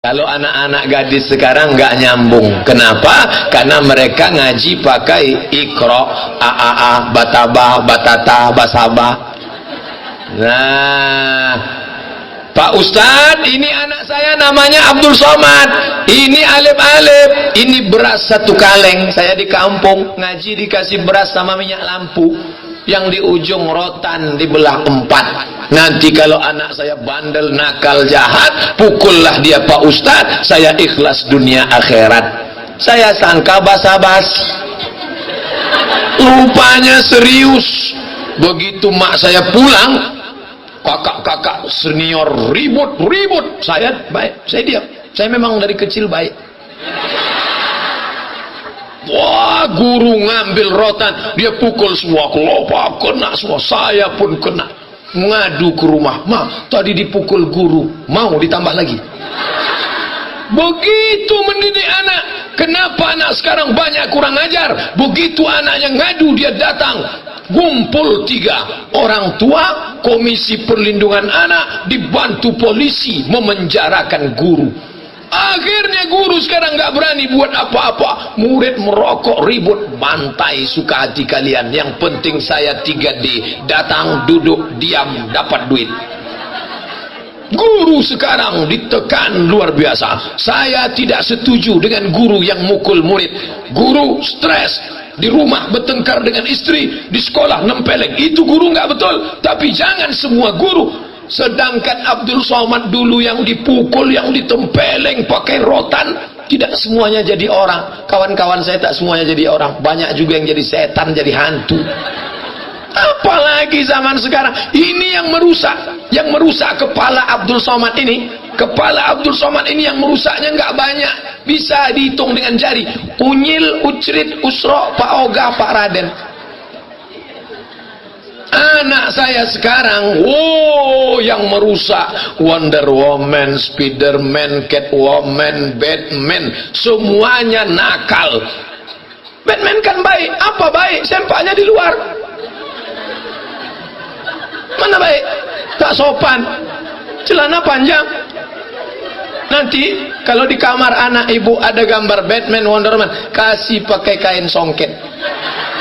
Kalau anak-anak gadis sekarang nggak nyambung. Kenapa? Karena mereka ngaji pakai Iqra, AAA, Batabah, Batata, Basabah. Nah, Pak Ustadz, ini anak saya namanya Abdul Somad. Ini alif-alif, ini beras 1 kaleng. Saya di kampung ngaji dikasih beras sama minyak lampu. Yang di ujung rotan dibelah 4. Nanti kalau anak saya bandel, nakal, jahat, pukullah dia Pak Ustadz. Saya ikhlas dunia akhirat. Saya sangka basa-basi, rupanya serius. Begitu mak saya pulang, kakak-kakak senior ribut. Saya baik, saya diam. Saya memang dari kecil baik. Wah, guru ngambil rotan, dia pukul semua, kelopak kena semua, saya pun kena. Ngadu ke rumah, "Ma, tadi dipukul guru, mau ditambah lagi?" Begitu mendidik anak. Kenapa anak sekarang banyak kurang ajar? Begitu anaknya ngadu, dia datang, ngumpul 3 orang tua, Komisi Perlindungan Anak, dibantu polisi memenjarakan guru. Akhirnya guru sekarang nggak berani buat apa-apa. Murid merokok, ribut, bantai suka hati kalian. Yang penting saya 3D, datang, duduk, diam, dapat duit. Guru sekarang ditekan luar biasa. Saya tidak setuju dengan guru yang mukul murid. Guru stres, di rumah bertengkar dengan istri, di sekolah nempeleng. Itu guru nggak betul. Tapi jangan semua guru. Sedangkan Abdul Somad dulu yang dipukul, yang ditempeleng pakai rotan, tidak semuanya jadi orang. Kawan-kawan saya tak semuanya jadi orang. Banyak juga yang jadi setan, jadi hantu. Apalagi zaman sekarang ini yang merusak kepala Abdul Somad ini. Kepala Abdul Somad ini yang merusaknya nggak banyak, bisa dihitung dengan jari. Unyil, Ucrit, Usro, Pak Oga, Pak Raden. Anak saya sekarang, yang merusak Wonder Woman, Spiderman, Catwoman, Batman, semuanya nakal. Batman kan baik, apa baik? Sempaknya di luar. Mana baik? Tak sopan, celana panjang. Nanti kalau di kamar anak ibu ada gambar Batman, Wonder Woman, kasih pakai kain songket.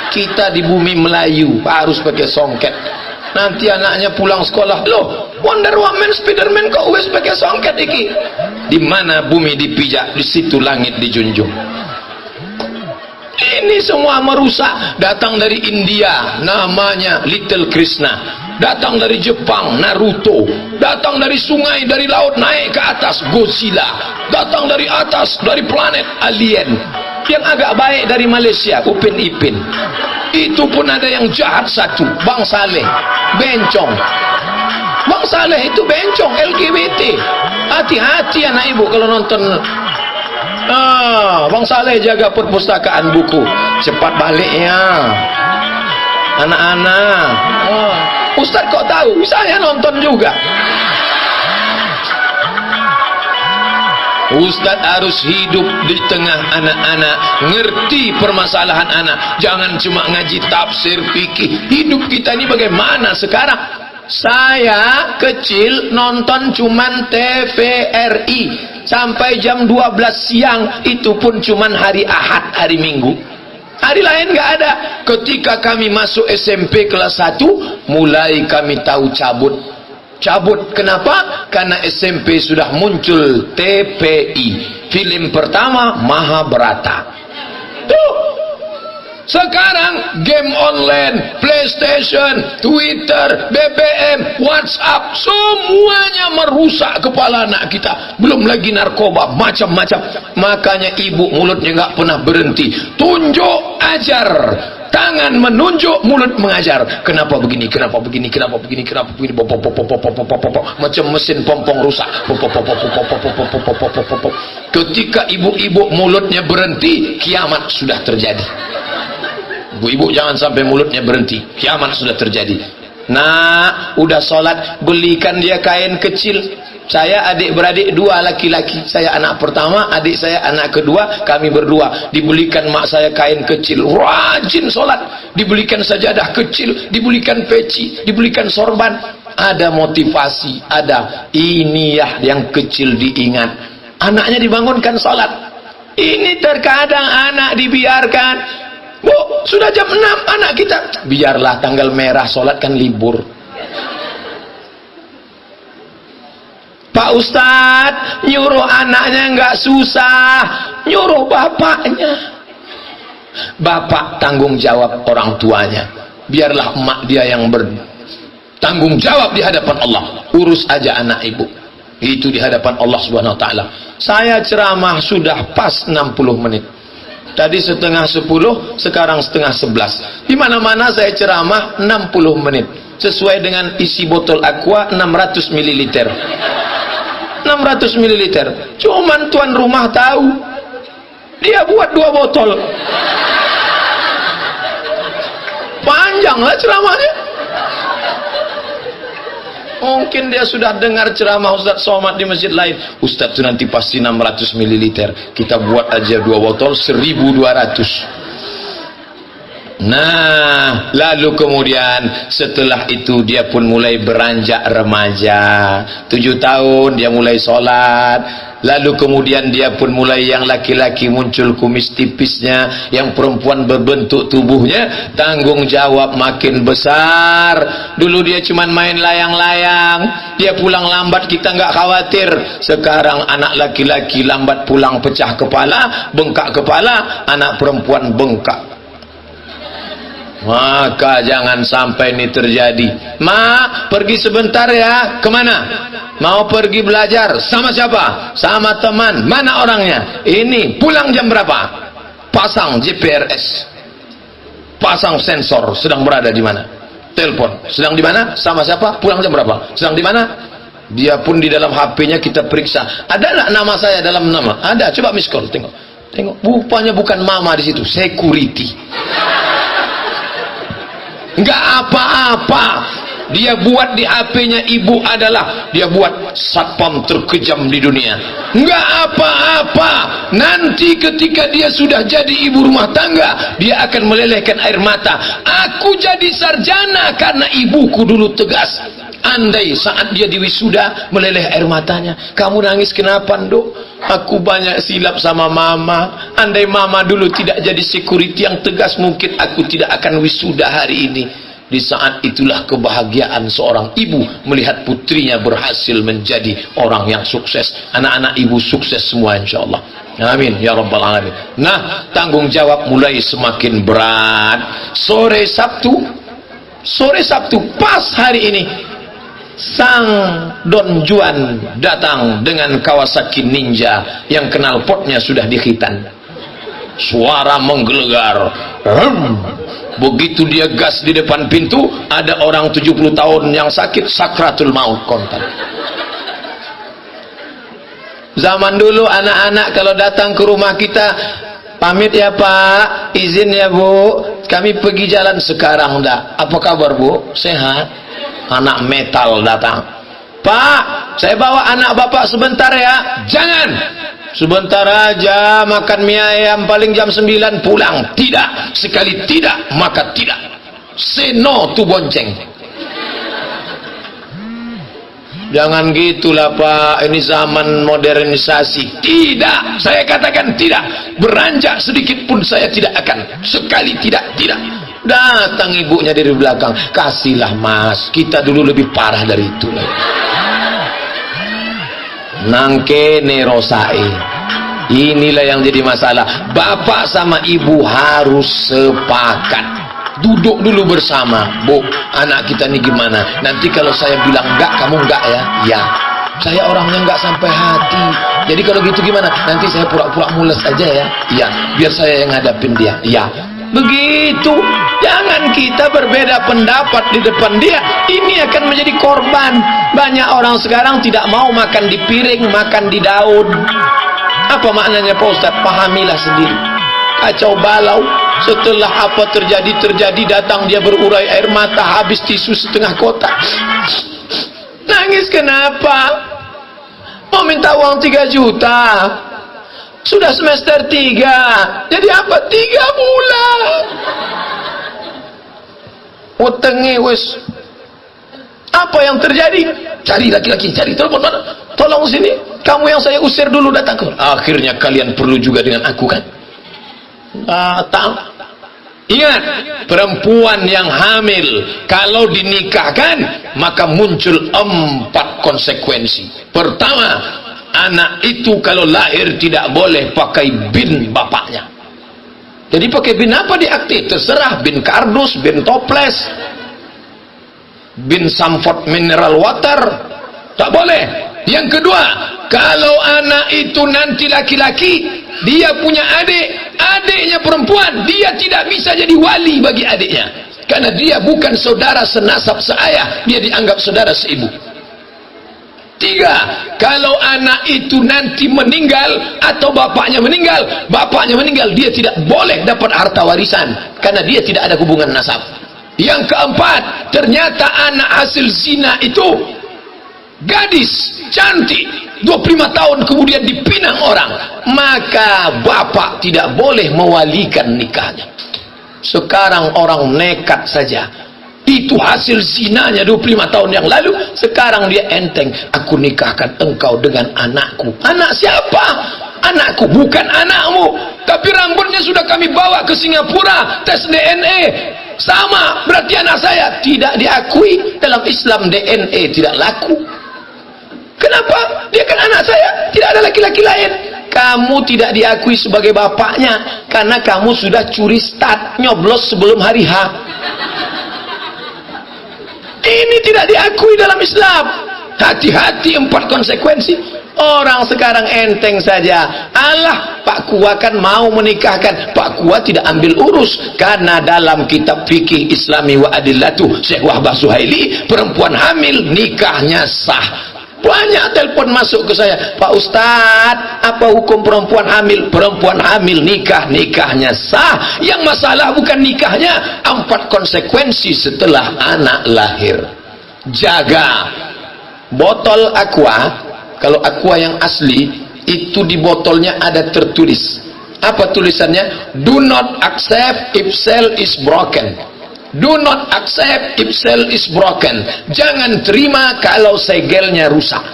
Kita di bumi Melayu harus pakai songket. Nanti anaknya pulang sekolah, loh, Wonder Woman, Spiderman kok wes pakai songket iki? Di mana bumi dipijak, di situ langit dijunjung. Ini semua merusak. Datang dari India, namanya Little Krishna. Datang dari Jepang, Naruto. Datang dari sungai, dari laut, naik ke atas, Godzilla. Datang dari atas, dari planet alien. Yang agak baik dari Malaysia, Upin Ipin. Itu pun ada yang jahat satu, Bang Saleh, bencong. Bang Saleh itu bencong, LGBT. Hati-hati anak ibu kalau nonton. Bang Saleh jaga perpustakaan buku. Cepat baliknya anak-anak. Ustaz kok tahu? Saya nonton juga. Ustaz harus hidup di tengah anak-anak, ngerti permasalahan anak. Jangan cuma ngaji tafsir, fikih. Hidup kita ini bagaimana sekarang? Saya kecil nonton cuman TVRI sampai jam 12 siang. Itu pun cuman hari Ahad, hari Minggu. Hari lain nggak ada. Ketika kami masuk SMP kelas 1, mulai kami tahu cabut. Kenapa? Karena SMP sudah muncul TPI. Film pertama Mahabharata. Tuh. Sekarang game online, PlayStation, Twitter, BBM, WhatsApp, semuanya merusak kepala anak kita. Belum lagi narkoba, macam-macam. Makanya ibu mulutnya nggak pernah berhenti. Tunjuk, ajar. Tangan menunjuk, mulut mengajar. Kenapa begini, kenapa begini, kenapa begini, kenapa begini, macam mesin pompong rusak. Ketika ibu-ibu mulutnya berhenti, kiamat sudah terjadi. Ibu-ibu jangan sampai mulutnya berhenti, kiamat sudah terjadi. Nah, udah sholat, belikan dia kain kecil. Saya adik-beradik 2 laki-laki. Saya anak pertama, adik saya anak kedua. Kami berdua. Dibelikan mak saya kain kecil, rajin sholat. Dibelikan sajadah kecil, dibelikan peci, dibelikan sorban. Ada motivasi, ada ini ya yang kecil diingat. Anaknya dibangunkan sholat. Ini terkadang anak dibiarkan. Bu, sudah jam 6 anak kita. Biarlah, tanggal merah sholat kan libur. Pak Ustadz nyuruh anaknya nggak susah, nyuruh bapaknya. Bapak tanggung jawab orang tuanya. Biarlah emak dia yang bertanggung jawab di hadapan Allah. Urus aja anak ibu. Itu di hadapan Allah Subhanahu wa taala. Saya ceramah sudah pas 60 menit. Tadi setengah 10, sekarang setengah 11. Di mana-mana saya ceramah 60 menit. Sesuai dengan isi botol aqua 600 ml. 600 ml. Cuman tuan rumah tahu. Dia buat 2 botol. Panjanglah ceramahnya. Mungkin dia sudah dengar ceramah Ustaz Somad di masjid lain. Ustaz itu nanti pasti 600 ml. Kita buat aja 2 botol 1200. Nah, lalu kemudian setelah itu dia pun mulai beranjak remaja. 7 tahun dia mulai sholat. Lalu kemudian dia pun mulai, yang laki-laki muncul kumis tipisnya, yang perempuan berbentuk tubuhnya. Tanggung jawab makin besar. Dulu dia cuma main layang-layang, dia pulang lambat kita nggak khawatir. Sekarang anak laki-laki lambat pulang pecah kepala, bengkak kepala. Anak perempuan bengkak. Maka jangan sampai ini terjadi. Ma, pergi sebentar ya. Kemana? Mau pergi belajar. Sama siapa? Sama teman. Mana orangnya? Ini. Pulang jam berapa? Pasang GPRS, pasang sensor. Sedang berada di mana? Telepon. Sedang di mana? Sama siapa? Pulang jam berapa? Sedang di mana? Dia pun di dalam HP-nya kita periksa. Ada nggak nama saya dalam nama? Ada. Coba miss call. Tengok. Tengok. Rupanya bukan mama di situ. Security. Enggak apa-apa. Dia buat di HP-nya ibu adalah dia buat satpam terkejam di dunia. Enggak apa-apa. Nanti ketika dia sudah jadi ibu rumah tangga, dia akan melelehkan air mata. Aku jadi sarjana karena ibuku dulu tegas. Andai saat dia di wisuda meleleh air matanya. Kamu nangis kenapa, Nduk? Aku banyak silap sama mama. Andai mama dulu tidak jadi security yang tegas, mungkin aku tidak akan wisuda hari ini. Di saat itulah kebahagiaan seorang ibu melihat putrinya berhasil menjadi orang yang sukses. Anak-anak ibu sukses semua insyaallah. Amin ya rabbal alamin. Nah, tanggung jawab mulai semakin berat. Sore Sabtu pas hari ini, sang Don Juan datang dengan Kawasaki Ninja yang knalpotnya sudah dikhitan. Suara menggelegar. Begitu dia gas di depan pintu, ada orang 70 tahun yang sakit sakratul maut kontan. Zaman dulu anak-anak kalau datang ke rumah kita, pamit ya Pak, izin ya Bu, kami pergi jalan. Sekarang enggak. Apa kabar Bu? Sehat. Anak metal datang. Pak, saya bawa anak Bapak sebentar ya. Jangan. Sebentar aja makan mie ayam, paling jam 9 pulang. Tidak. Sekali tidak maka tidak. Say no to bonceng. Jangan gitulah Pak, ini zaman modernisasi. Tidak, saya katakan tidak. Beranjak sedikit pun saya tidak akan. Sekali tidak. Datang ibunya dari belakang. Kasihlah Mas, kita dulu lebih parah dari itu. Nangke nerosae. Inilah yang jadi masalah. Bapak sama ibu harus sepakat. Duduk dulu bersama. Bu, anak kita ini gimana? Nanti kalau saya bilang enggak, kamu enggak ya? Ya. Saya orangnya enggak sampai hati. Jadi kalau gitu gimana? Nanti saya pura-pura mules aja ya? Ya. Biar saya yang ngadapin dia. Ya. Begitu. Jangan kita berbeda pendapat di depan dia. Ini akan menjadi korban. Banyak orang sekarang tidak mau makan di piring, makan di daun. Apa maknanya Pak Ustaz? Pahamilah sendiri. Kacau balau. Setelah apa terjadi, datang dia berurai air mata, habis tisu setengah kotak. Nangis kenapa? Mau minta uang 3 juta. Sudah semester 3. Jadi apa? 3 bulan. Utengi wis. Apa yang terjadi? Cari laki-laki, cari telepon mana? Tolong sini. Kamu yang saya usir dulu datang ke. Akhirnya kalian perlu juga dengan aku kan? Datang. Ingat, perempuan yang hamil kalau dinikahkan maka muncul 4 konsekuensi. Pertama, anak itu kalau lahir tidak boleh pakai bin bapaknya. Jadi pakai bin apa di akte? Terserah, bin kardus, bin toples, bin Samford mineral water, tak boleh. Yang kedua, kalau anak itu nanti laki-laki, dia punya adik, adiknya perempuan, dia tidak bisa jadi wali bagi adiknya, karena dia bukan saudara senasab seayah, dia dianggap saudara seibu. 3, kalau anak itu nanti meninggal atau bapaknya meninggal, dia tidak boleh dapat harta warisan karena dia tidak ada hubungan nasab. Yang keempat, ternyata anak hasil zina itu gadis cantik 25 tahun kemudian dipinang orang, maka bapak tidak boleh mewalikan nikahnya. Sekarang orang nekat saja, itu hasil zinanya 25 tahun yang lalu, sekarang dia enteng, aku nikahkan engkau dengan anakku. Anak siapa? Anakku, bukan anakmu, tapi rambutnya sudah kami bawa ke Singapura tes DNA, sama, berarti anak saya. Tidak diakui dalam Islam, DNA tidak laku. Kenapa? Dia kan anak saya, tidak ada laki-laki lain. Kamu tidak diakui sebagai bapaknya karena kamu sudah curi start, nyoblos sebelum hari H. Ini tidak diakui dalam Islam. Hati-hati 4 konsekuensi. Orang sekarang enteng saja. Allah, Pak Kua kan mau menikahkan. Pak Kua tidak ambil urus, karena dalam kitab fikih Islami wa adillatu Syekh Wahbah Suhaili, perempuan hamil nikahnya sah. Banyak telepon masuk ke saya, Pak Ustadz, apa hukum perempuan hamil? Perempuan hamil nikahnya sah. Yang masalah bukan nikahnya, 4 konsekuensi setelah anak lahir. Jaga botol aqua. Kalau aqua yang asli itu di botolnya ada tertulis. Apa tulisannya? Do not accept if cell is broken. Do not accept if cell is broken. Jangan terima kalau segelnya rusak.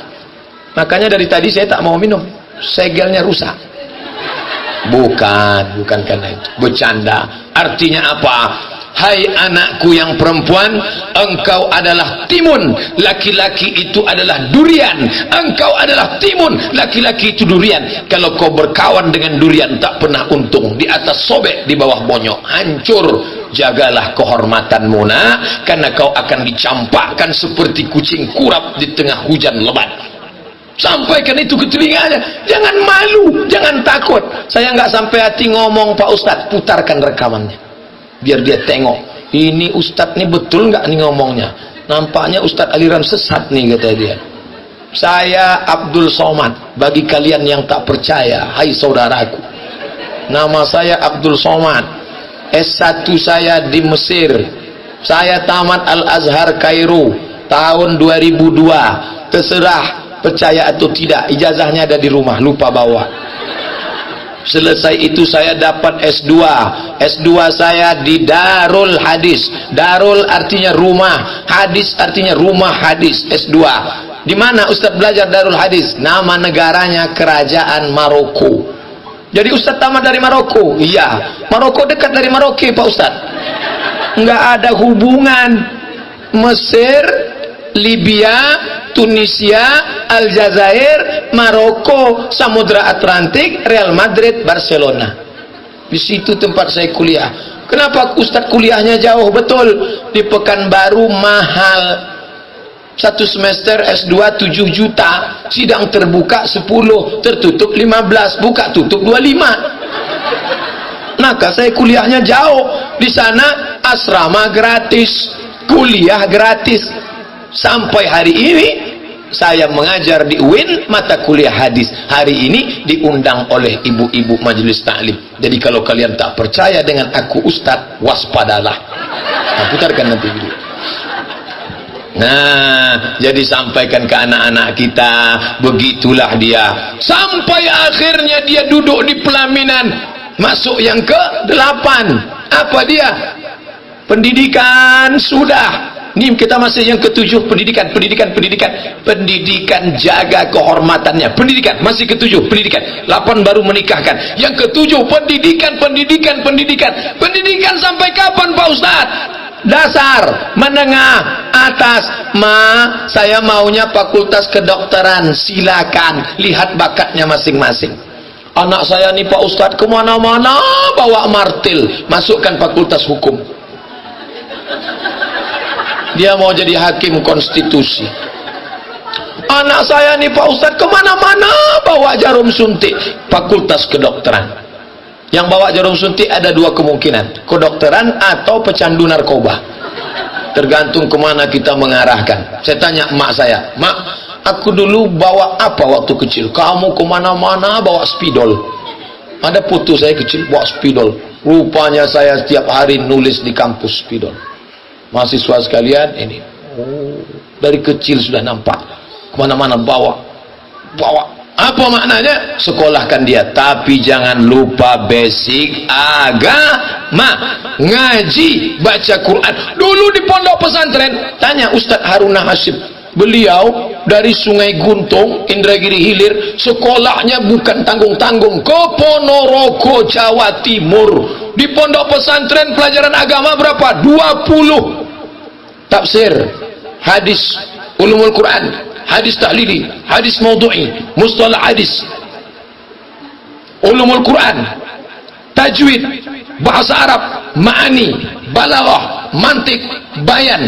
Makanya dari tadi saya tak mau minum, segelnya rusak. Bukan karena itu, bercanda. Artinya apa? Hai anakku yang perempuan, engkau adalah timun, laki-laki itu adalah durian. Engkau adalah timun, laki-laki itu durian. Kalau kau berkawan dengan durian tak pernah untung, di atas sobek, di bawah bonyok, hancur. Jagalah kehormatanmu nak, karena kau akan dicampakkan seperti kucing kurap di tengah hujan lebat. Sampaikan itu ke telinganya. Jangan malu, jangan takut. Saya nggak sampai hati ngomong, Pak Ustadz, putarkan rekamannya biar dia tengok, ini Ustadz nih betul nggak nih ngomongnya. Nampaknya Ustadz aliran sesat nih, kata dia. Saya Abdul Somad, bagi kalian yang tak percaya, hai saudaraku, nama saya Abdul Somad. S1 saya di Mesir, saya tamat Al-Azhar Kairo tahun 2002. Terserah percaya atau tidak, ijazahnya ada di rumah, lupa bawa. Selesai itu saya dapat S2. S2 saya di Darul Hadis. Darul artinya rumah, hadis artinya rumah hadis. S2. Di mana Ustadz belajar Darul Hadis? Nama negaranya Kerajaan Maroko. Jadi Ustadz tamat dari Maroko? Iya. Maroko dekat dari Merauke, Pak Ustadz? Enggak ada hubungan. Mesir, Libya, Tunisia, Aljazair, Maroko, Samudra Atlantik, Real Madrid, Barcelona. Di situ tempat saya kuliah. Kenapa Ustadz kuliahnya jauh? Betul, di Pekanbaru mahal. 1 semester S2 7 juta, sidang terbuka 10, tertutup 15, buka tutup 25. Maka saya kuliahnya jauh. Di sana asrama gratis, kuliah gratis. Sampai hari ini saya mengajar di UIN mata kuliah hadis. Hari ini diundang oleh ibu-ibu majelis taklim. Jadi kalau kalian tak percaya dengan aku Ustadz, waspadalah. Nah, putarkan nanti video. Nah, jadi sampaikan ke anak-anak kita, begitulah dia. Sampai akhirnya dia duduk di pelaminan, masuk yang ke-8. Apa dia? Pendidikan sudah, Ini kita masih yang ketujuh, pendidikan. Pendidikan, jaga kehormatannya. Pendidikan, masih ketujuh, pendidikan. 8 baru menikahkan. Yang ketujuh, pendidikan. Pendidikan sampai kapan Pak Ustadz? Dasar, menengah, atas. Saya maunya fakultas kedokteran. Silakan, lihat bakatnya masing-masing. Anak saya nih Pak Ustadz kemana-mana bawa martil, masukkan fakultas hukum. Dia mau jadi hakim konstitusi. Anak saya nih Pak Ustadz kemana-mana bawa jarum suntik, fakultas kedokteran. Yang bawa jarum suntik ada 2 kemungkinan, kedokteran atau pecandu narkoba, tergantung kemana kita mengarahkan. Saya tanya emak saya, mak, aku dulu bawa apa waktu kecil? Kamu kemana-mana bawa spidol. Ada putu saya kecil bawa spidol, rupanya saya setiap hari nulis di kampus spidol. Mahasiswa sekalian, ini dari kecil sudah nampak kemana-mana bawa. Apa maknanya? Sekolahkan dia, tapi jangan lupa basic agama, ngaji, baca Quran. Dulu di pondok pesantren, tanya Ustadz Haruna Hasyim, beliau dari Sungai Guntung, Indragiri Hilir, sekolahnya bukan tanggung-tanggung ke Ponorogo, Jawa Timur. Di pondok pesantren pelajaran agama berapa? 20. Tafsir, hadis, ulumul Quran, hadis tahlili, hadis maudhu'i, mustalah hadis, ulumul Quran, tajwid, bahasa Arab, ma'ani, balaghah, mantik, bayan,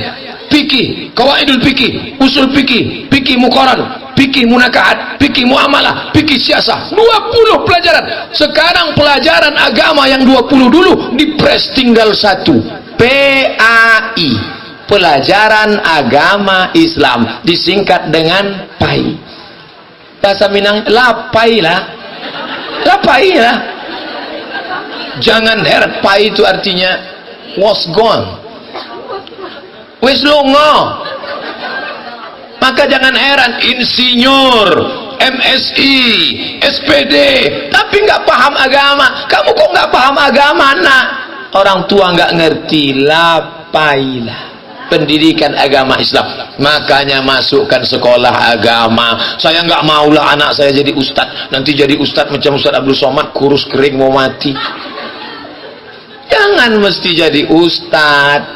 fikih, qawaidul fikih, usul fikih, fikih muqarrar, fikih munakaat, fikih muamalah, fikih siasah. 20 pelajaran. Sekarang pelajaran agama yang 20 dulu dipres tinggal 1. PAI, pelajaran agama Islam, disingkat dengan PAI. Bahasa Minang lapai lah. Jangan heran, PAI itu artinya was gone, wis lunga. Maka jangan heran insinyur, MSI, SPD, tapi nggak paham agama. Kamu kok nggak paham agama, nak? Orang tua nggak ngerti, lapailah. Pendidikan agama Islam, makanya masukkan sekolah agama. Saya nggak maulah anak saya jadi ustadz, nanti jadi ustadz macam Ustadz Abdul Somad, kurus kering mau mati. Jangan mesti jadi ustadz.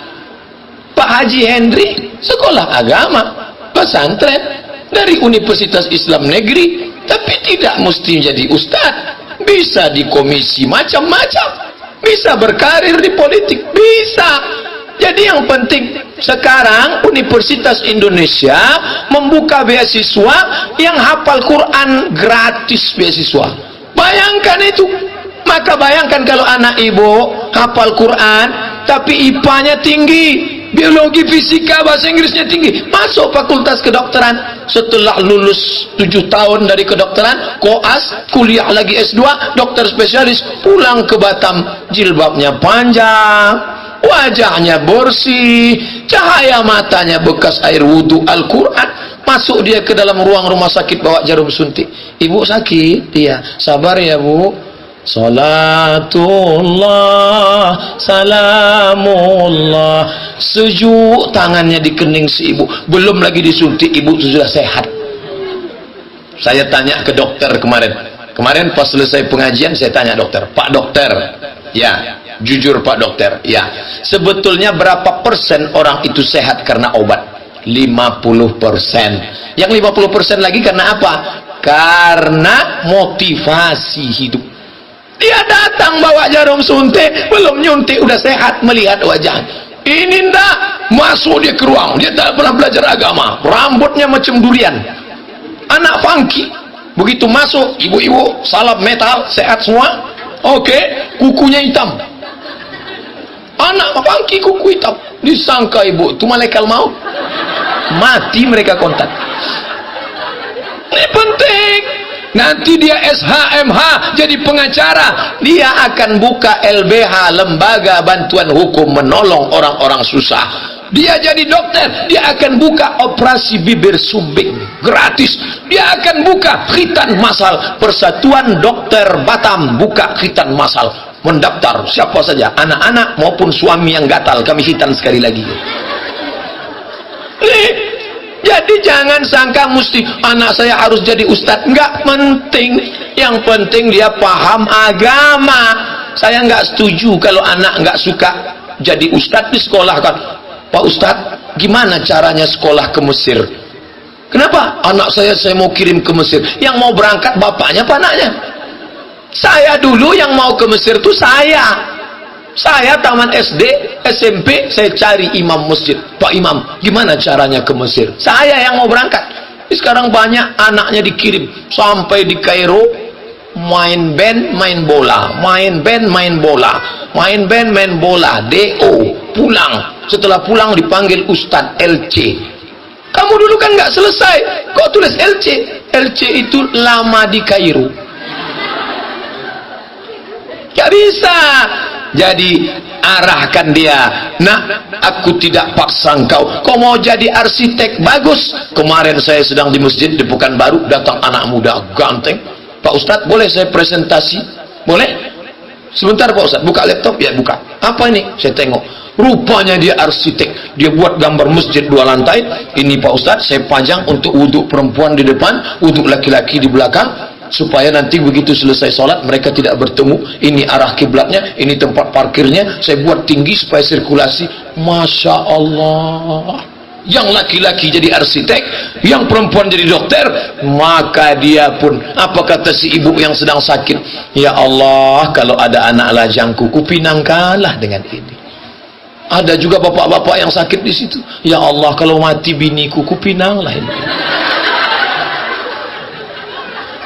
Pak Haji Hendri sekolah agama, pesantren dari Universitas Islam Negeri, tapi tidak mesti jadi ustadz. Bisa di komisi macam-macam, bisa berkarir di politik, bisa. Jadi yang penting sekarang Universitas Indonesia membuka beasiswa yang hafal Quran gratis beasiswa. Bayangkan itu. Maka bayangkan kalau anak ibu hafal Quran tapi IPA-nya tinggi, biologi, fisika, bahasa Inggrisnya tinggi, masuk fakultas kedokteran. Setelah lulus 7 tahun dari kedokteran, koas, kuliah lagi S2, dokter spesialis, pulang ke Batam, jilbabnya panjang, wajahnya bersih, cahaya matanya bekas air wudhu Al-Quran. Masuk dia ke dalam ruang rumah sakit bawa jarum suntik. Ibu sakit? Iya. Sabar ya bu. Salatullah salamullah. Sejuk tangannya di kening si ibu, belum lagi disuntik, ibu sudah sehat. Saya tanya ke dokter kemarin pas selesai pengajian, saya tanya dokter, Pak dokter, ya jujur Pak dokter, ya sebetulnya berapa persen orang itu sehat karena obat? 50%. Yang 50% lagi karena apa? Karena motivasi hidup. Dia datang bawa jarum suntik, belum nyuntik udah sehat, melihat wajah. Ini ndak, masuk dia ke ruang, dia tak pernah belajar agama, rambutnya macam durian, anak funky. Begitu masuk, ibu-ibu salam metal, sehat semua, oke, kukunya hitam, anak funky kuku hitam, disangka ibu itu malaikat maut, mati mereka kontak. Ini penting. Nanti dia SHMH jadi pengacara, dia akan buka LBH, lembaga bantuan hukum menolong orang-orang susah. Dia jadi dokter, dia akan buka operasi bibir sumbing gratis. Dia akan buka khitan massal. Persatuan Dokter Batam buka khitan massal, mendaftar siapa saja, anak-anak maupun suami yang gatal, kami khitan sekali lagi. Jadi jangan sangka mesti anak saya harus jadi ustadz. Nggak penting. Yang penting dia paham agama. Saya nggak setuju kalau anak nggak suka jadi ustadz di sekolah kan. Pak Ustadz, gimana caranya sekolah ke Mesir? Kenapa? Anak saya mau kirim ke Mesir. Yang mau berangkat bapaknya apa anaknya? Saya dulu yang mau ke Mesir tuh saya taman SD, SMP, saya cari imam masjid. Pak Imam, gimana caranya ke Mesir? Saya yang mau berangkat. Sekarang banyak anaknya dikirim sampai di Kairo, main band, main bola, main band, main bola, main band, main bola, DO, pulang. Setelah pulang dipanggil Ustadz LC. Kamu dulu kan nggak selesai, kok tulis LC? LC itu lama di Kairo. Gak bisa. Jadi arahkan dia. Nah, aku tidak paksa engkau. Kau mau jadi arsitek, bagus. Kemarin saya sedang di masjid di Pekanbaru, datang anak muda ganteng. Pak Ustadz, boleh saya presentasi? Boleh? Sebentar Pak Ustadz, buka laptop. Ya buka. Apa ini? Saya tengok. Rupanya dia arsitek. Dia buat gambar masjid 2 lantai. Ini Pak Ustadz, saya pajang untuk wudhu perempuan di depan, wudhu laki-laki di belakang, supaya nanti begitu selesai sholat mereka tidak bertemu. Ini arah kiblatnya, ini tempat parkirnya. Saya buat tinggi supaya sirkulasi. Masya Allah. Yang laki-laki jadi arsitek, yang perempuan jadi dokter. Maka dia pun, apa kata si ibu yang sedang sakit? Ya Allah, kalau ada anak lajangku, kupinangkanlah dengan ini. Ada juga bapak-bapak yang sakit di situ. Ya Allah, kalau mati biniku, kupinanglah ini.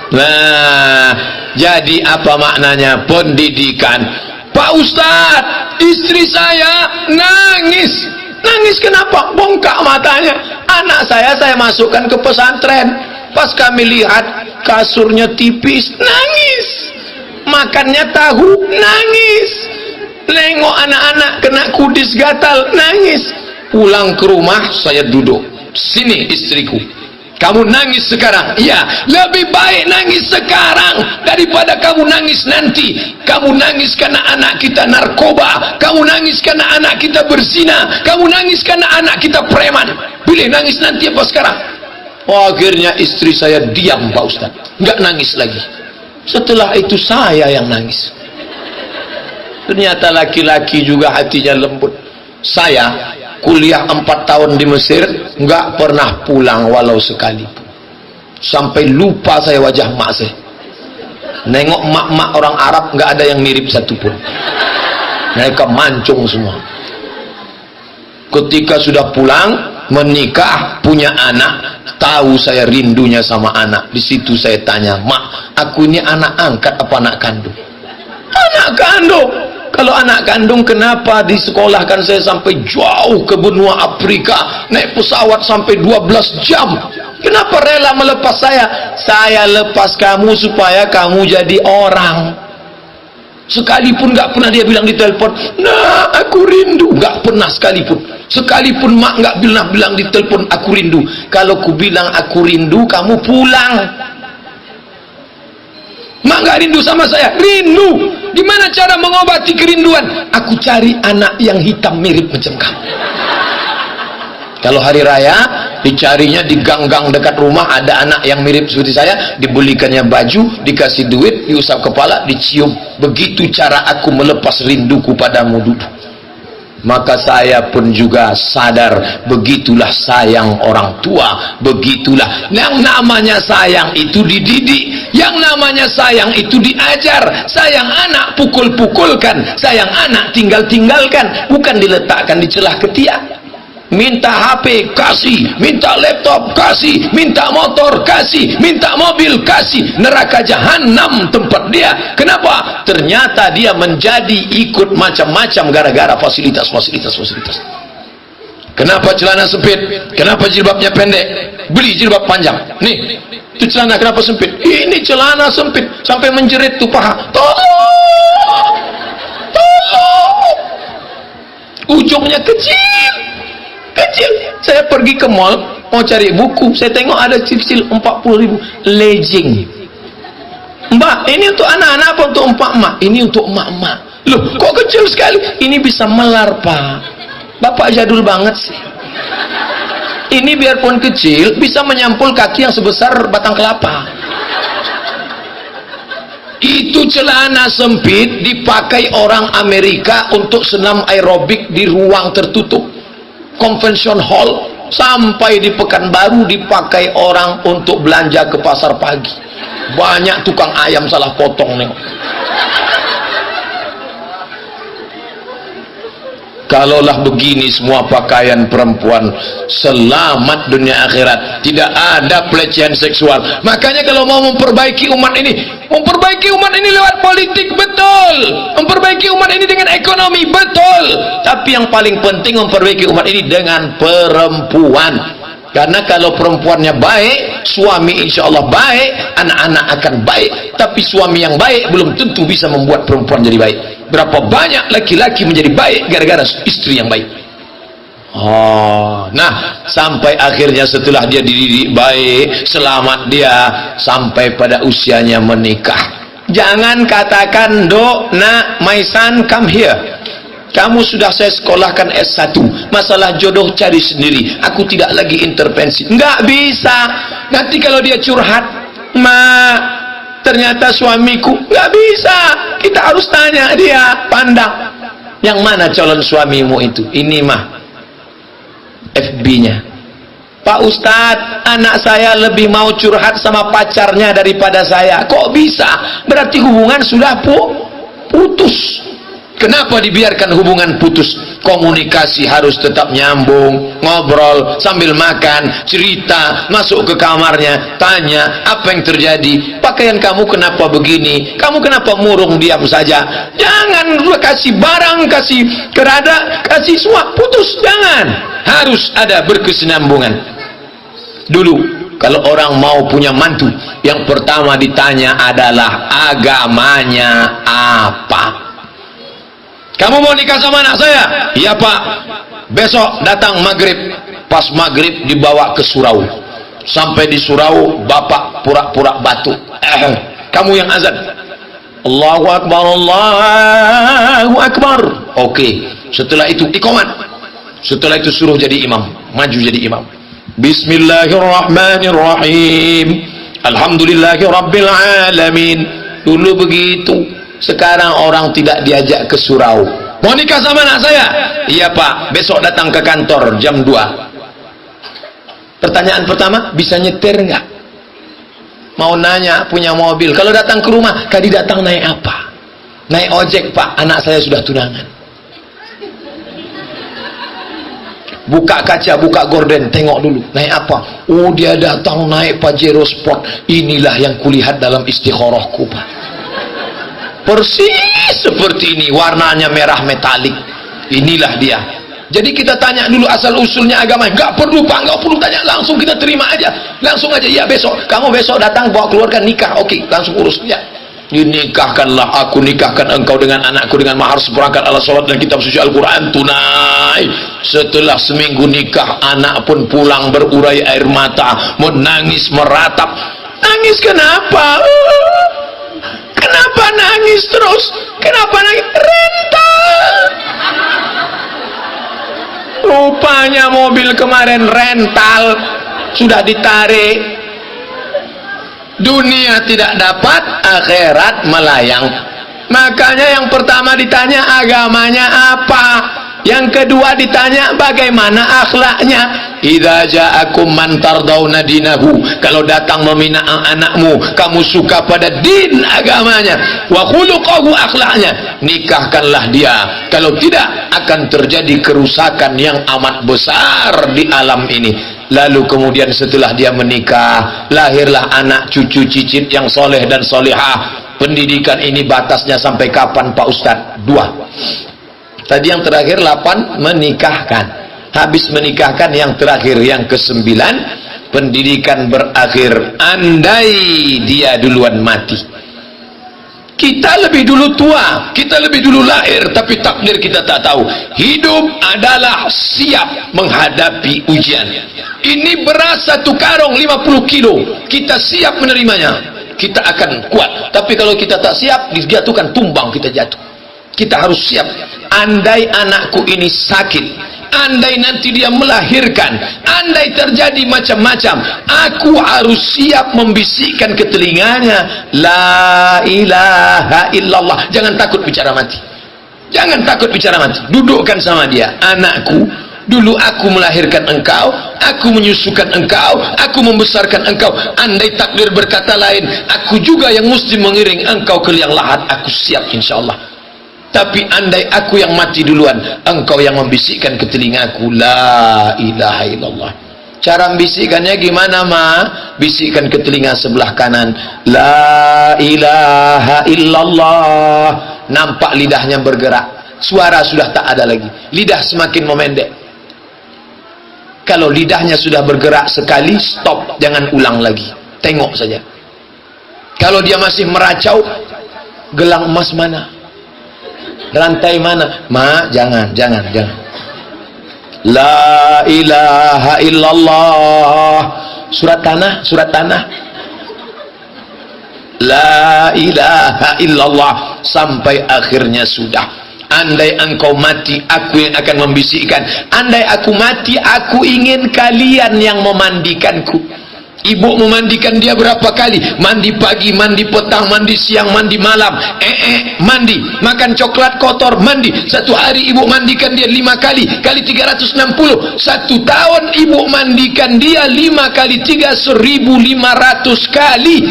Nah, jadi apa maknanya pendidikan? Pak Ustadz, istri saya nangis. Nangis kenapa? Bongkak matanya. Anak saya masukkan ke pesantren. Pas kami lihat kasurnya tipis, nangis. Makannya tahu, nangis. Nengok anak-anak kena kudis gatal, nangis. Pulang ke rumah, saya duduk. Sini istriku, kamu nangis sekarang. Ya, lebih baik nangis sekarang daripada kamu nangis nanti. Kamu nangis karena anak kita narkoba, kamu nangis karena anak kita berzina, kamu nangis karena anak kita preman. Pilih nangis nanti apa sekarang? Oh, akhirnya istri saya diam Pak Ustadz, nggak nangis lagi. Setelah itu saya yang nangis. Ternyata laki-laki juga hatinya lembut. Saya kuliah 4 tahun di Mesir, nggak pernah pulang walau sekali. Sampai lupa saya wajah mak saya. Nengok mak-mak orang Arab, nggak ada yang mirip satupun. Mereka mancung semua. Ketika sudah pulang, menikah, punya anak, tahu saya rindunya sama anak. Di situ saya tanya, mak, aku ini anak angkat apa anak kandung? Anak kandung. Kalau anak kandung, kenapa disekolahkan saya sampai jauh ke benua Afrika, naik pesawat sampai 12 jam? Kenapa rela melepas saya? Saya lepas kamu supaya kamu jadi orang. Sekalipun gak pernah dia bilang di telepon, nah aku rindu. Gak pernah sekalipun. Sekalipun mak gak bilang di telepon aku rindu. Kalau ku bilang aku rindu, kamu pulang. Mak gak rindu sama saya? Rindu. Gimana cara mengobati kerinduan? Aku cari anak yang hitam mirip macam kamu. Kalau hari raya, dicarinya di gang-gang dekat rumah ada anak yang mirip seperti saya, dibelikannya baju, dikasih duit, diusap kepala, dicium. Begitu cara aku melepas rinduku padamu dulu. Maka saya pun juga sadar, begitulah sayang orang tua, begitulah. Yang namanya sayang itu dididik, yang namanya sayang itu diajar. Sayang anak pukul-pukulkan, sayang anak tinggal-tinggalkan, bukan diletakkan di celah ketiak. Minta HP kasih, minta laptop kasih, minta motor kasih, minta mobil kasih. Neraka jahanam tempat dia. Kenapa? Ternyata dia menjadi ikut macam-macam gara-gara fasilitas. Kenapa celana sempit? Kenapa jilbabnya pendek? Beli jilbab panjang. Nih, itu celana kenapa sempit? Ini celana sempit sampai menjerit tuh paha. Tolong, tolong. Ujungnya kecil. Saya pergi ke mall mau cari buku, saya tengok ada cicil 40.000 legging. Mbak, ini untuk anak-anak apa untuk emak-emak? Ini untuk emak-emak. Loh, kok kecil sekali? Ini bisa melar, Pak. Bapak jadul banget sih. ini biarpun kecil bisa menyampul kaki yang sebesar batang kelapa. Itu celana sempit dipakai orang Amerika untuk senam aerobik di ruang tertutup convention hall, sampai di Pekanbaru dipakai orang untuk belanja ke pasar pagi. Banyak tukang ayam salah potong nih. Kalaulah begini semua pakaian perempuan, selamat dunia akhirat, tidak ada pelecehan seksual. Makanya kalau mau memperbaiki umat ini lewat politik, betul. Memperbaiki umat ini dengan ekonomi, betul. Tapi yang paling penting memperbaiki umat ini dengan perempuan. Karena kalau perempuannya baik, suami insya Allah baik, anak-anak akan baik. Tapi suami yang baik belum tentu bisa membuat perempuan jadi baik. Berapa banyak laki-laki menjadi baik gara-gara istri yang baik. Nah, sampai akhirnya setelah dia dididik baik, selamat dia sampai pada usianya menikah. Jangan katakan, "Dok, nak, my son, come here. Kamu sudah saya sekolahkan S1, masalah jodoh cari sendiri, aku tidak lagi intervensi." Nggak bisa. Nanti kalau dia curhat, "Ma, ternyata suamiku," nggak bisa. Kita harus tanya dia, pandang, yang mana calon suamimu itu? Ini mah FB-nya. "Pak Ustadz, anak saya lebih mau curhat sama pacarnya daripada saya." Kok bisa? Berarti hubungan sudah putus. Kenapa dibiarkan hubungan putus? Komunikasi harus tetap nyambung, ngobrol sambil makan, cerita, masuk ke kamarnya, tanya apa yang terjadi. "Pakaian kamu kenapa begini? Kamu kenapa murung diam saja?" Jangan kasih barang, kasih kerada, kasih suap, putus. Jangan. Harus ada berkesinambungan. Dulu kalau orang mau punya mantu, yang pertama ditanya adalah agamanya apa. "Kamu mau nikah sama anak saya?" "Iya Pak." "Besok datang maghrib." Pas maghrib dibawa ke surau. Sampai di surau, bapak pura-pura batuk. "Kamu yang azan." "Allahu Akbar, Allahu Akbar." Oke. Setelah itu iqamat. Setelah itu suruh jadi imam, maju jadi imam. "Bismillahirrahmanirrahim. Alhamdulillahi Rabbil Alamin." Dulu begitu. Sekarang orang tidak diajak ke surau. "Mau nikah sama anak saya?" "Iya Pak, besok datang ke kantor jam 2. Pertanyaan pertama, bisa nyetir nggak? Mau nanya, punya mobil. Kalau datang ke rumah, "Tadi datang naik apa?" "Naik ojek Pak, anak saya sudah tunangan." Buka kaca, buka gorden, tengok dulu, naik apa? "Oh, dia datang naik Pajero Sport." Inilah yang kulihat dalam istikharahku Pak. Persis seperti ini, warnanya merah metalik. Inilah dia. Jadi kita tanya dulu asal usulnya agama. Nggak perlu Pak, nggak perlu tanya, langsung kita terima aja, langsung aja. "Ya besok, kamu besok datang bawa keluarga nikah." "Oke, langsung urus." "Ya, dinikahkanlah aku, nikahkan engkau dengan anakku dengan mahar seperangkat alat sholat dan kitab suci Al-Quran tunai." Setelah seminggu nikah, anak pun pulang berurai air mata, menangis meratap. "Nangis kenapa? Kenapa nangis terus? Kenapa nangis?" "Rental." Rupanya mobil kemarin rental, sudah ditarik. Dunia tidak dapat, akhirat melayang. Makanya yang pertama ditanya agamanya apa, yang kedua ditanya bagaimana akhlaknya. "Idza ja'akum man tardawna dinahu." Kalau datang meminang anakmu, kamu suka pada din agamanya, wa khuluquhu akhlaknya, nikahkanlah dia. Kalau tidak, akan terjadi kerusakan yang amat besar di alam ini. Lalu kemudian setelah dia menikah, lahirlah anak cucu cicit yang soleh dan solehah. Pendidikan ini batasnya sampai kapan Pak Ustadz? 2. Tadi yang terakhir 8, menikahkan. Habis menikahkan yang terakhir, yang ke-9, pendidikan berakhir. Andai dia duluan mati, kita lebih dulu tua, kita lebih dulu lahir, tapi takdir kita tak tahu. Hidup adalah siap menghadapi ujian. Ini beras 1 karung 50 kilo, kita siap menerimanya, kita akan kuat. Tapi kalau kita tak siap, dijatuhkan, tumbang, kita jatuh. Kita harus siap. Andai anakku ini sakit, andai nanti dia melahirkan, andai terjadi macam-macam, aku harus siap membisikkan ke telinganya, la ilaha illallah. Jangan takut bicara mati, jangan takut bicara mati. Dudukkan sama dia, anakku, dulu aku melahirkan engkau, aku menyusukan engkau, aku membesarkan engkau. Andai takdir berkata lain, aku juga yang mesti mengiring engkau ke liang lahat, aku siap insyaallah. Tapi andai aku yang mati duluan, engkau yang membisikkan ke telingaku, la ilaha illallah. Cara membisikkannya gimana, Ma? Bisikkan ke telinga sebelah kanan, la ilaha illallah. Nampak lidahnya bergerak, suara sudah tak ada lagi, lidah semakin memendek. Kalau lidahnya sudah bergerak sekali, stop, jangan ulang lagi, tengok saja. Kalau dia masih meracau, gelang emas mana, rantai mana, Ma, jangan. La ilaha illallah. Surat tanah. La ilaha illallah sampai akhirnya sudah. Andai engkau mati, aku yang akan membisikkan. Andai aku mati, aku ingin kalian yang memandikanku. Ibu memandikan dia berapa kali? Mandi pagi, mandi petang, mandi siang, mandi malam. Mandi. Makan coklat kotor, mandi. Satu hari ibu mandikan dia 5 kali. Kali 360. 1 tahun ibu mandikan dia 5 kali 3, 1.500 kali.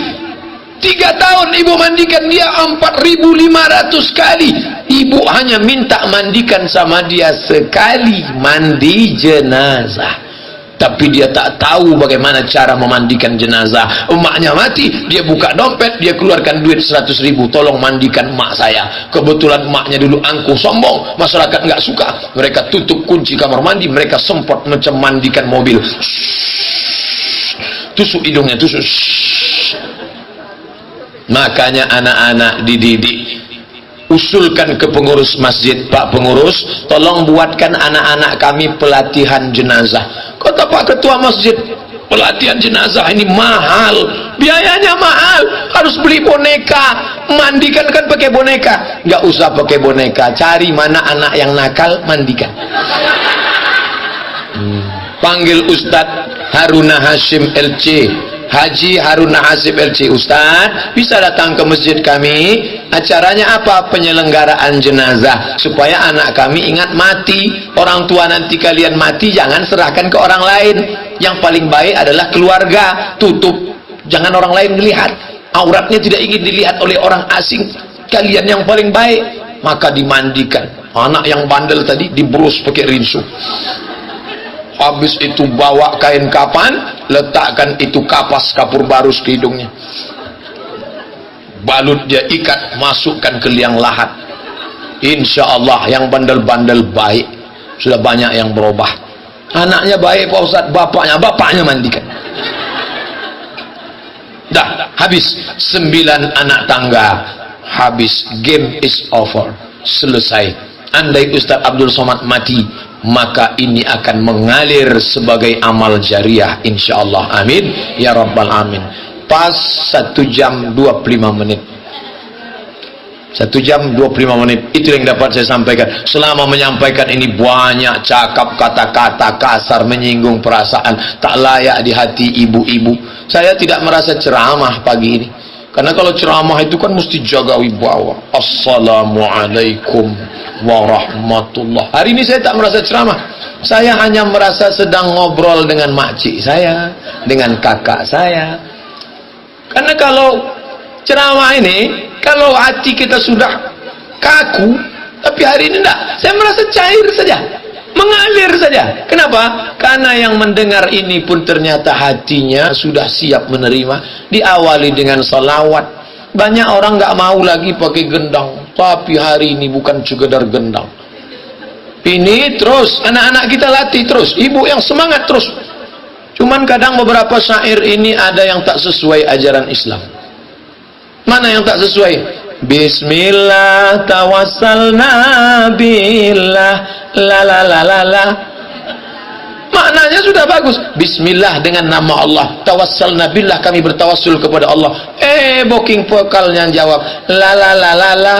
3 tahun ibu mandikan dia 4.500 kali. Ibu hanya minta mandikan sama dia sekali, mandi jenazah. Tapi dia tak tahu bagaimana cara memandikan jenazah. Emaknya mati, dia buka dompet, dia keluarkan duit 100.000, tolong mandikan emak saya. Kebetulan emaknya dulu angkuh sombong, masyarakat nggak suka, mereka tutup kunci kamar mandi, mereka semprot macam mandikan mobil. Tusuk hidungnya, tusuk. Makanya anak-anak dididik, usulkan ke pengurus masjid, Pak pengurus, tolong buatkan anak-anak kami pelatihan jenazah. Kata Pak ketua masjid, pelatihan jenazah ini mahal, biayanya mahal, harus beli boneka, mandikan kan pakai boneka. Nggak usah pakai boneka, cari mana anak yang nakal, mandikan. Panggil Ustadz Haruna Hashim LC, Haji Haruna Hashim LC. Ustadz, bisa datang ke masjid kami, acaranya apa? Penyelenggaraan jenazah, supaya anak kami ingat mati. Orang tua nanti kalian mati, jangan serahkan ke orang lain. Yang paling baik adalah keluarga, tutup, jangan orang lain melihat, auratnya tidak ingin dilihat oleh orang asing. Kalian yang paling baik. Maka dimandikan. Anak yang bandel tadi diberus pakai rinso. Habis itu bawa kain kapan, letakkan itu kapas kapur barus ke hidungnya, balut dia, ikat, masukkan ke liang lahat. Insya Allah yang bandel-bandel baik, sudah banyak yang berubah. Anaknya baik Pak Ustaz, bapaknya mandikan. Dah habis 9 anak tangga, habis, game is over, selesai. Andai Ustaz Abdul Somad mati, maka ini akan mengalir sebagai amal jariah insyaallah, amin ya rabbal alamin. Pas 1 jam 25 menit, 1 jam 25 menit, itu yang dapat saya sampaikan. Selama menyampaikan ini banyak cakap kata-kata kasar, menyinggung perasaan, tak layak di hati ibu-ibu. Saya tidak merasa ceramah pagi ini, karena kalau ceramah itu kan mesti jaga wibawa. Assalamualaikum warahmatullah. Hari ini saya tak merasa ceramah, saya hanya merasa sedang ngobrol dengan makcik saya, dengan kakak saya. Karena kalau ceramah ini, kalau hati kita sudah kaku, tapi hari ini enggak, saya merasa cair saja, mengalir saja. Kenapa? Karena yang mendengar ini pun ternyata hatinya sudah siap menerima. Diawali dengan salawat. Banyak orang nggak mau lagi pakai gendang, tapi hari ini bukan sekedar gendang. Ini terus anak-anak kita latih terus, ibu yang semangat terus. Cuman kadang beberapa syair ini ada yang tak sesuai ajaran Islam. Mana yang tak sesuai? Bismillah tawassalna billah la la la la la. Maknanya sudah bagus. Bismillah, dengan nama Allah. Tawassalna billah, kami bertawassul kepada Allah. Booking vokalnya jawab la la la la la.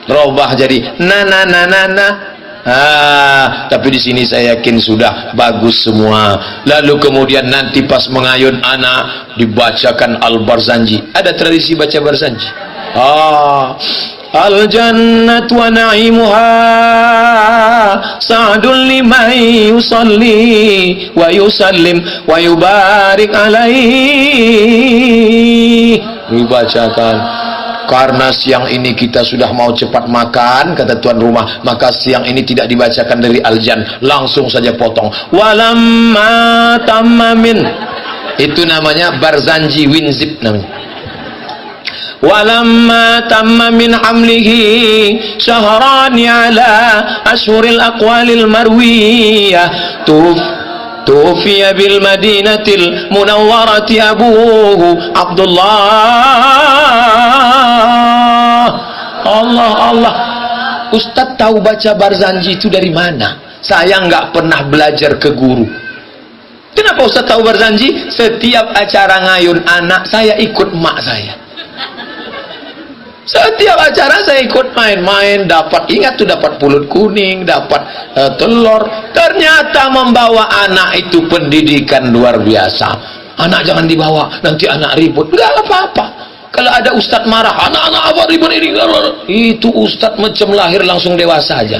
Robah jadi na na na na na. Tapi di sini saya yakin sudah bagus semua. Lalu kemudian nanti pas mengayun anak dibacakan Al-Barzanji. Ada tradisi baca Barzanji. Al-jannatu wa na'imuha sa'dun liman yusalli wa yusallim wa yubarik alaihi. Dibacakan. Karena siang ini kita sudah mau cepat makan, kata tuan rumah, maka siang ini tidak dibacakan dari Al-Jan, langsung saja potong. Walamma tamamin, itu namanya Barzanji Winzip namanya. Walamma tamamin hamlihi syahrani ala ashuril aqwalil marwiyah tufiya bil madinatil munawwarati abuhu Abdullah. Allah. Ustadz tahu baca Barzanji itu dari mana? Saya nggak pernah belajar ke guru. Kenapa Ustadz tahu Barzanji? Setiap acara ngayun anak saya ikut mak saya. Setiap acara saya ikut main-main, dapat, ingat tuh, dapat pulut kuning, dapat telur. Ternyata membawa anak itu pendidikan luar biasa. Anak jangan dibawa, nanti anak ribut. Enggak apa-apa. Kalau ada ustadz marah, anak-anak apa ribut ini? Itu ustadz macam lahir langsung dewasa aja.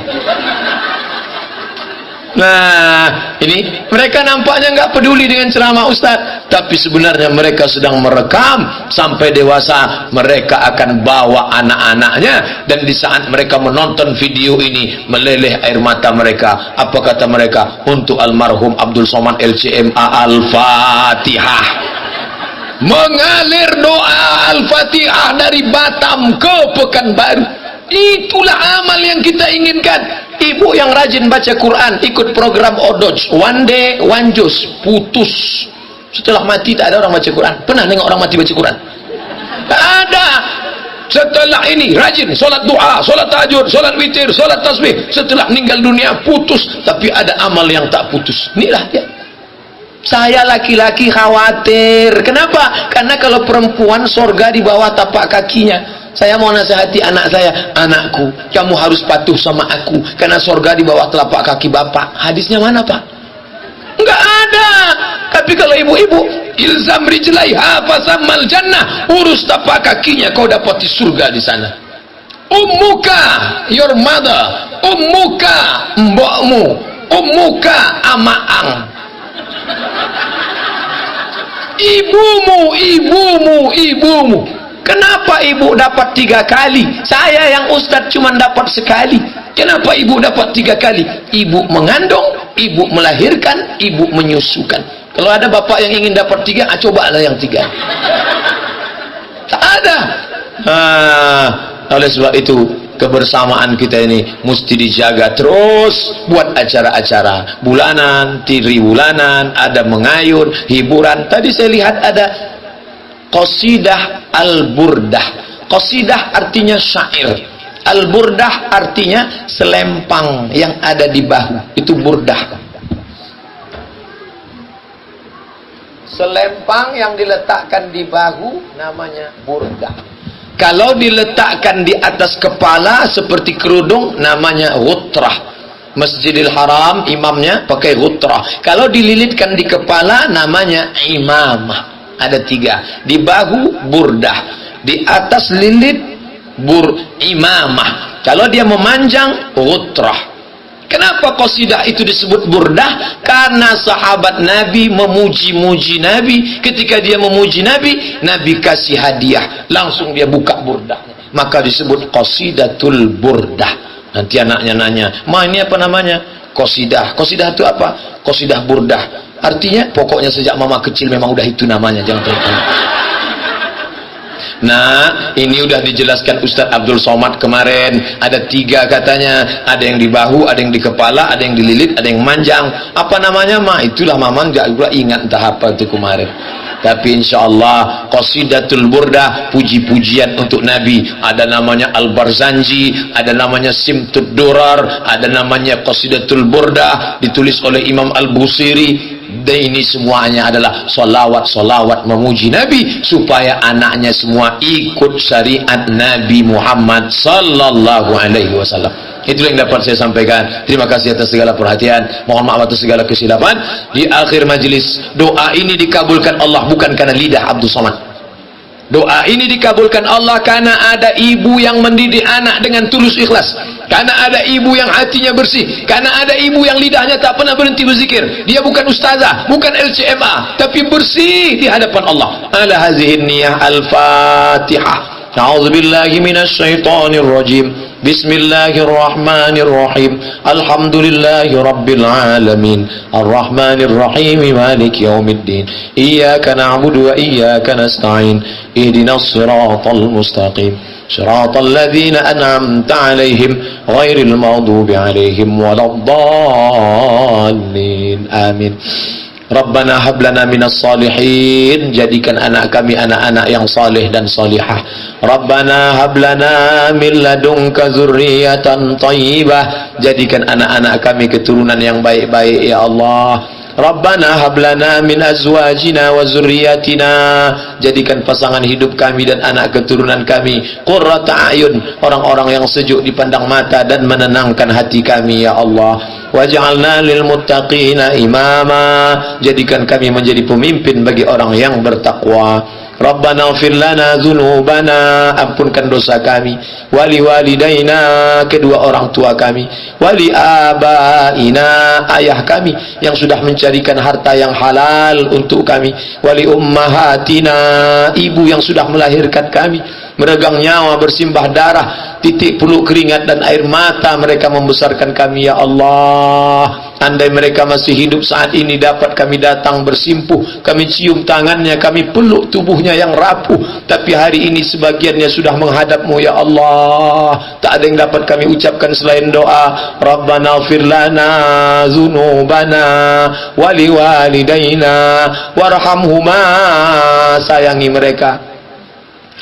Nah, ini mereka nampaknya nggak peduli dengan ceramah ustadz, tapi sebenarnya mereka sedang merekam. Sampai dewasa mereka akan bawa anak-anaknya, dan di saat mereka menonton video ini meleleh air mata mereka. Apa kata mereka? Untuk almarhum Abdul Somad LCMA, Al-Fatihah. Mengalir doa Al-Fatihah dari Batam ke Pekanbaru. Itulah amal yang kita inginkan. Ibu yang rajin baca Quran, ikut program Odoj, one day one juz, putus. Setelah mati tak ada orang baca Quran. Pernah nengok orang mati baca Quran? Tak ada. Setelah ini rajin solat doa, solat tahajud, solat witir, solat tasbih. Setelah meninggal dunia putus, tapi ada amal yang tak putus. Inilah dia. Saya laki-laki khawatir. Kenapa? Karena kalau perempuan, sorga di bawah tapak kakinya. Saya mau nasihati anak saya, anakku, kamu harus patuh sama aku, karena sorga di bawah telapak kaki bapak. Hadisnya mana, Pak? Enggak ada. Tapi kalau ibu-ibu, ilzam rijlaiha fasammal jannah, urus tapak kakinya, kau dapati surga di sana. Ummuka, your mother. Ummuka, mbokmu. Ummuka, amaang. Ibumu. Kenapa ibu dapat 3 kali? Saya yang ustadz cuma dapat sekali. Kenapa ibu dapat 3 kali? Ibu mengandung, ibu melahirkan, ibu menyusukan. Kalau ada bapak yang ingin dapat 3, cobalah yang 3. Tak ada. Oleh sebab itu, kebersamaan kita ini mesti dijaga terus. Buat acara-acara bulanan, tribulanan, ada mengayun, hiburan. Tadi saya lihat ada qasidah al-burdah. Qasidah artinya syair, al-burdah artinya selempang yang ada di bahu, itu burdah. Selempang yang diletakkan di bahu namanya burdah. Kalau diletakkan di atas kepala seperti kerudung namanya ghutrah. Masjidil Haram imamnya pakai ghutrah. Kalau dililitkan di kepala namanya imamah. Ada 3, di bahu burdah, di atas lilit imamah. Kalau dia memanjang ghutrah. Kenapa qasidah itu disebut burdah? Karena sahabat Nabi memuji-muji Nabi. Ketika dia memuji Nabi, Nabi kasih hadiah, langsung dia buka burdahnya, maka disebut qasidatul burdah. Nanti anaknya nanya, "Ma, ini apa namanya?" Qasidah. Qasidah itu apa? Qasidah burdah. Artinya pokoknya sejak mama kecil memang udah itu namanya, jangan tanya. Nah, ini udah dijelaskan Ustadz Abdul Somad kemarin. Ada 3 katanya, ada yang di bahu, ada yang di kepala, ada yang dililit, ada yang manjang. Apa namanya, Ma? Itulah mama nggak juga ingat entah apa itu kemarin. Tapi insya Allah qasidatul burdah, puji-pujian untuk Nabi. Ada namanya Al-Barzanji, ada namanya Simtud Durar, ada namanya qasidatul burdah, ditulis oleh Imam Al-Busiri. Dan ini semuanya adalah solawat memuji Nabi, supaya anaknya semua ikut syariat Nabi Muhammad sallallahu alaihi wasallam. Itulah yang dapat saya sampaikan. Terima kasih atas segala perhatian. Mohon maaf atas segala kesilapan. Di akhir majlis, doa ini dikabulkan Allah bukan karena lidah Abdul Somad. Doa ini dikabulkan Allah karena ada ibu yang mendidik anak dengan tulus ikhlas, karena ada ibu yang hatinya bersih, karena ada ibu yang lidahnya tak pernah berhenti berzikir. Dia bukan ustazah, bukan LCMA, tapi bersih di hadapan Allah. Ala hazihin niyah. Al-Fatihah. A'udzubillahi minasyaitonir rajim. Bismillahirrahmanirrahim. Alhamdulillahi rabbil alamin. Arrahmanir rahim. Maliki yaumiddin. Iyyaka na'budu wa iyyaka nasta'in. Ihdinas siratal mustaqim. Siratal ladzina an'amta 'alaihim ghairil maghdubi 'alaihim waladdallin. Amin. Rabbana hablana minas salihin. Jadikan anak kami anak-anak yang saleh dan salihah. Rabbana hablana min ladunka dzurriyyatan thayyibah. Jadikan anak-anak kami keturunan yang baik-baik ya Allah. Rabbana hablana min azwajina wa zurriyatina. Jadikan pasangan hidup kami dan anak keturunan kami qurrata ayun, orang-orang yang sejuk dipandang mata dan menenangkan hati kami ya Allah. Waj'alna lil muttaqina imama. Jadikan kami menjadi pemimpin bagi orang yang bertakwa. Rabbana ighfir lana dzunubana. Ampunkan dosa kami. Wali walidaina, kedua orang tua kami. Wali abaina, ayah kami yang sudah mencarikan harta yang halal untuk kami. Wali ummahatina, ibu yang sudah melahirkan kami, meregang nyawa, bersimbah darah, titik peluk keringat dan air mata mereka membesarkan kami ya Allah. Andai mereka masih hidup saat ini, dapat kami datang bersimpuh, kami cium tangannya, kami peluk tubuhnya yang rapuh, tapi hari ini sebagiannya sudah menghadap-Mu ya Allah. Tak ada yang dapat kami ucapkan selain doa. Rabbana ighfir lana dzunubana wali walidaina warhamhuma. Sayangi mereka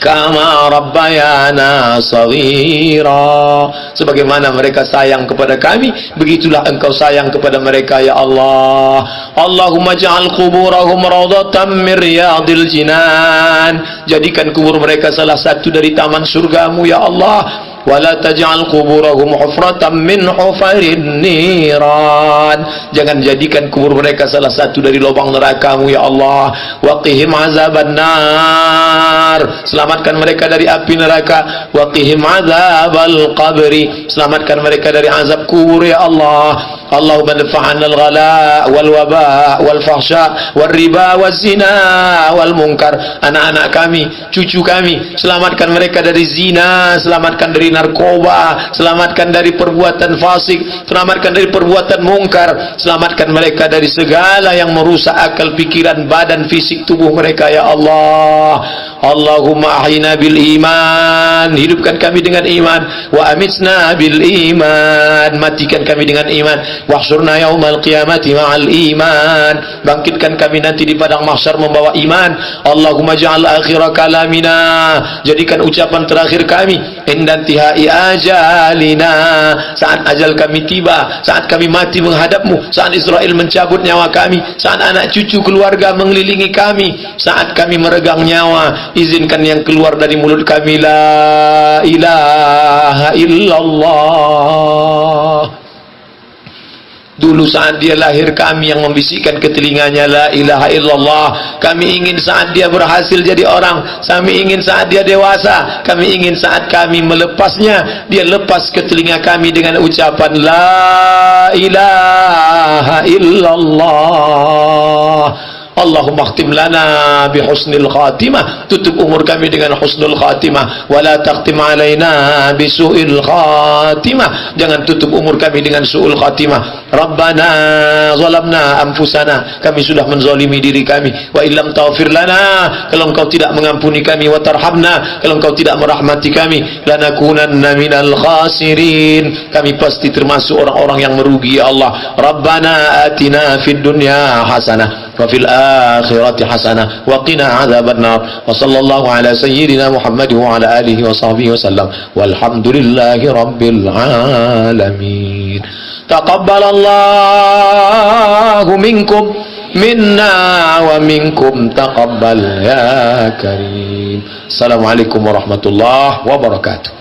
kama rabbayana saghira. Sebagaimana mereka sayang kepada kami, begitulah Engkau sayang kepada mereka ya Allah. Allahumma ja'al quburahum rawdatan min riyadil jinan. Jadikan kubur mereka salah satu dari taman surgamu ya Allah. Wala taj'al quburahum hufratan min hufarin niran. Jangan jadikan kubur mereka salah satu dari lubang neraka-Mu ya Allah. Waqihim azaban nar. Selamatkan mereka dari api neraka. Waqihim azabal qabri. Selamatkan mereka dari azab kubur ya Allah. Allahumma dafa'anna al-ghala wal waba wal fahsya wal riba wal zina wal munkar. Anak-anak kami, cucu kami, selamatkan mereka dari zina, selamatkan dari narkoba, selamatkan dari perbuatan fasik, selamatkan dari perbuatan mungkar, selamatkan mereka dari segala yang merusak akal, pikiran, badan, fisik tubuh mereka ya Allah. Allahumma ahyina bil iman. Hidupkan kami dengan iman. Wa amitsna bil iman. Matikan kami dengan iman. Wahsyurna yaumal qiyamati ma'al iman. Bangkitkan kami nanti di padang mahsyar membawa iman. Allahumma ja'al akhira kalamina. Jadikan ucapan terakhir kami inda intihai ajalina. Saat ajal kami tiba, saat kami mati menghadap-Mu, saat Israel mencabut nyawa kami, saat anak cucu keluarga mengelilingi kami, saat kami meregang nyawa, izinkan yang keluar dari mulut kami la ilaha illallah. Dulu saat dia lahir, kami yang membisikkan ke telinganya la ilaha illallah. Kami ingin saat dia berhasil jadi orang, kami ingin saat dia dewasa, kami ingin saat kami melepasnya, dia lepas ke telinga kami dengan ucapan la ilaha illallah. Allahumma khtim lana bi husnil khatimah. Tutup umur kami dengan husnul khatimah. Wala taqtim alaina bi su'il khatimah. Jangan tutup umur kami dengan su'ul khatimah. Rabbana zalamna anfusana. Kami sudah menzalimi diri kami. Wa illam taghfir lana, kalau Engkau tidak mengampuni kami, wa tarhamna, kalau Engkau tidak merahmati kami, lanakunanna minal khasirin. Kami pasti termasuk orang-orang yang merugi ya Allah. Rabbana atina fid dunya hasanah wa fil akhirati hasanah wa qina adzaban nar. Wa sallallahu ala sayyidina Muhammad wa ala alihi wa sahbihi wasallam. Walhamdulillahi rabbil alamin. Taqabbalallahu minkum minna wa minkum taqabbal ya karim. Assalamualaikum warahmatullahi wabarakatuh.